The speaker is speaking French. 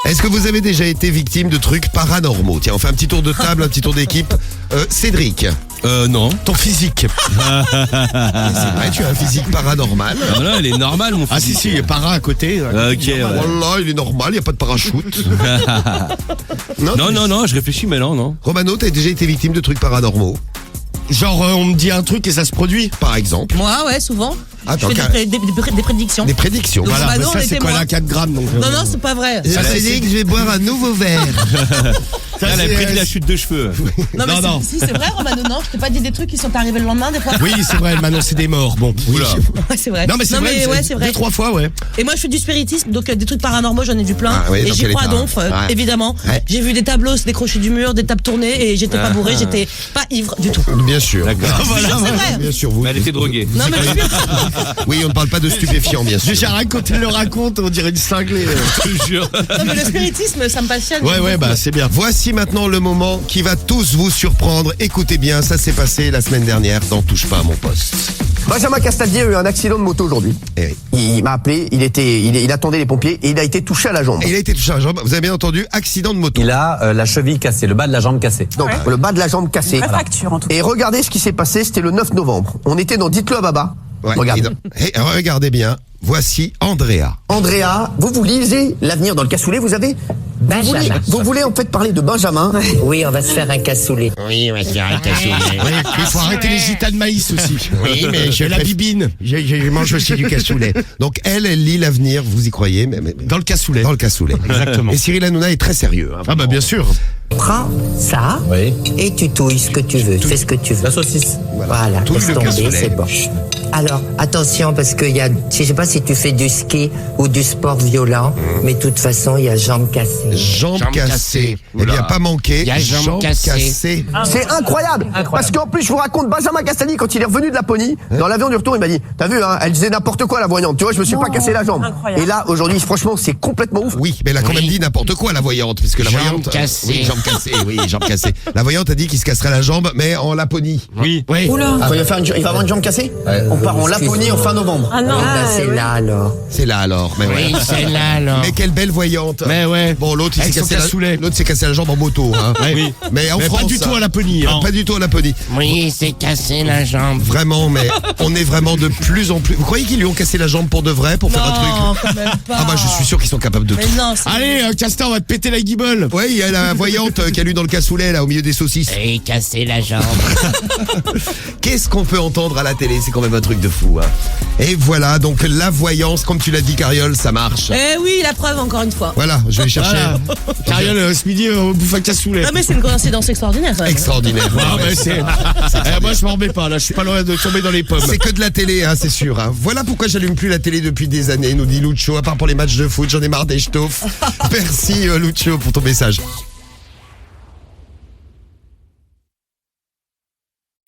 Est-ce que vous avez déjà été victime de trucs paranormaux? Tiens, on fait un petit tour de table, un petit tour d'équipe. Cédric. Non. Ton physique. C'est vrai, tu as un physique paranormal. Ah, là, elle est normale, mon Ah physique. si, il y a para à côté. Ok, ouais. Voilà, il est normal, il n'y a pas de parachute. Non, je réfléchis, mais non. Romano, t'as déjà été victime de trucs paranormaux, Genre, on me dit un truc et ça se produit. par exemple? Moi, ouais, souvent. Attends, je fais des prédictions. Des prédictions. Donc, Voilà. bah Mais non, ça, on c'est était quoi moins. là, 4 grammes donc, Non, c'est pas vrai. Cédric, je vais boire un nouveau verre. Ça, Elle a c'est- prédit la chute de cheveux. Non, mais Non. si, c'est vrai, Romano, non, je t'ai pas dit des trucs qui sont arrivés le lendemain, des fois. Oui, c'est vrai, elle m'a annoncé des morts. Bon, Oula. Ouais, c'est vrai. Non, mais c'est vrai. ouais, c'est vrai. 2-3 fois, ouais. Et moi, je fais du spiritisme, donc des trucs paranormaux, j'en ai vu plein. Ah oui, et dans j'y quel crois à état? donf, Ouais. évidemment. Ouais. J'ai vu des tableaux se décrocher du mur, des tables tournées, et j'étais pas bourré, j'étais pas ivre du tout. Bien sûr. D'accord. Voilà, C'est vrai. Bien sûr, vous. Mais elle était droguée. Non, mais je suis... Oui, on ne parle pas de stupéfiants, bien sûr. J'ai rien quand elle le raconte, on dirait une cinglée. Je te jure. Non, mais le spiritisme, ça me passionne. Ouais, bah c'est bien. Voici maintenant le moment qui va tous vous surprendre. Écoutez bien, ça s'est passé la semaine dernière dans Touche pas à mon poste. Benjamin Castaldier a eu un accident de moto aujourd'hui. Eh oui. Il m'a appelé, il attendait les pompiers et il a été touché à la jambe. Et il a été touché à la jambe. Vous avez bien entendu, accident de moto. Il a la cheville cassée, le bas de la jambe cassé. Donc le bas de la jambe cassé. Vraie fracture en tout cas. Et regardez ce qui s'est passé, c'était le 9 novembre. On était dans Dites-le à Baba. Ouais, Regardez. regardez bien. Voici Andrea. Andrea, vous lisez l'avenir dans le cassoulet, vous avez Benjamin. vous voulez en fait parler de Benjamin. Oui, on va se faire un cassoulet. Oui, on va se faire un cassoulet. Oui, il faut arrêter les gitas de maïs aussi. Oui, mais je Et la bibine. Je mange aussi du cassoulet. Donc elle lit l'avenir, vous y croyez, mais Dans le cassoulet. dans le cassoulet. Exactement. Et Cyril Hanouna est très sérieux. Hein, Ah bah bien sûr. Prends ça Oui. et tu touilles ce que tu veux. Tu fais ce que tu veux. La saucisse. Voilà, Touille laisse le tomber, cassoulet. c'est bon. Alors, attention, parce qu'il y a, je sais pas si tu fais du ski ou du sport violent, mais de toute façon, il y a jambes cassées. Jambes cassées. Eh bien, pas manqué. Il y a jambes cassées. C'est incroyable. Parce qu'en plus, je vous raconte, Benjamin Castaldi, quand il est revenu de Laponie, dans l'avion du retour, il m'a dit, t'as vu, hein, elle disait n'importe quoi, la voyante. Tu vois, je me suis pas cassé la jambe. Incroyable. Et là, aujourd'hui, franchement, c'est complètement ouf. Oui, mais elle a quand même dit n'importe quoi, la voyante, puisque la Jambes voyante. cassées. Oui, jambes cassées, oui, jambes cassées. La voyante a dit qu'il se casserait la jambe, mais en Laponie. Oui. Oui. Quand il va avoir une jambe cassée, on part en Laponie en fin novembre. Ah non, c'est là alors. C'est là alors. Mais ouais. c'est là alors. Mais quelle belle voyante. Mais ouais. Bon, l'autre, il Avec s'est son cassé cassoulet. l'autre s'est cassé la jambe en moto. Hein. Oui. Mais en Mais France. pas du tout hein. à Laponie. hein. Pas du tout à Laponie. Oui, c'est cassé la jambe. Vraiment, mais on est vraiment de plus en plus. Vous croyez qu'ils lui ont cassé la jambe pour de vrai, pour faire un Non, truc quand même pas. Ah bah je suis sûr qu'ils sont capables de Mais tout. non, c'est... Allez, Castor, on va te péter la guibole. Ouais, il y a la voyante qui a lu dans le cassoulet là au milieu des saucisses. Et cassé la jambe. Qu'est-ce qu'on peut entendre à la télé? C'est quand même un truc de fou. Hein. Et voilà, donc la voyance, comme tu l'as dit, Cariole, ça marche. Eh oui, la preuve, encore une fois. Voilà, je vais chercher. Voilà. Cariole, ce midi, on bouffe un cassoulet. Ah, mais c'est une coïncidence extraordinaire, quand même. Extraordinaire. Ah, Ouais, mais c'est. Moi, je m'en remets pas, là. Je suis pas loin de tomber dans les pommes. C'est que de la télé, hein, c'est sûr. Hein. Voilà pourquoi j'allume plus la télé depuis des années, nous dit Lucho. À part pour les matchs de foot, j'en ai marre des ch'tauffes. Merci Lucho pour ton message.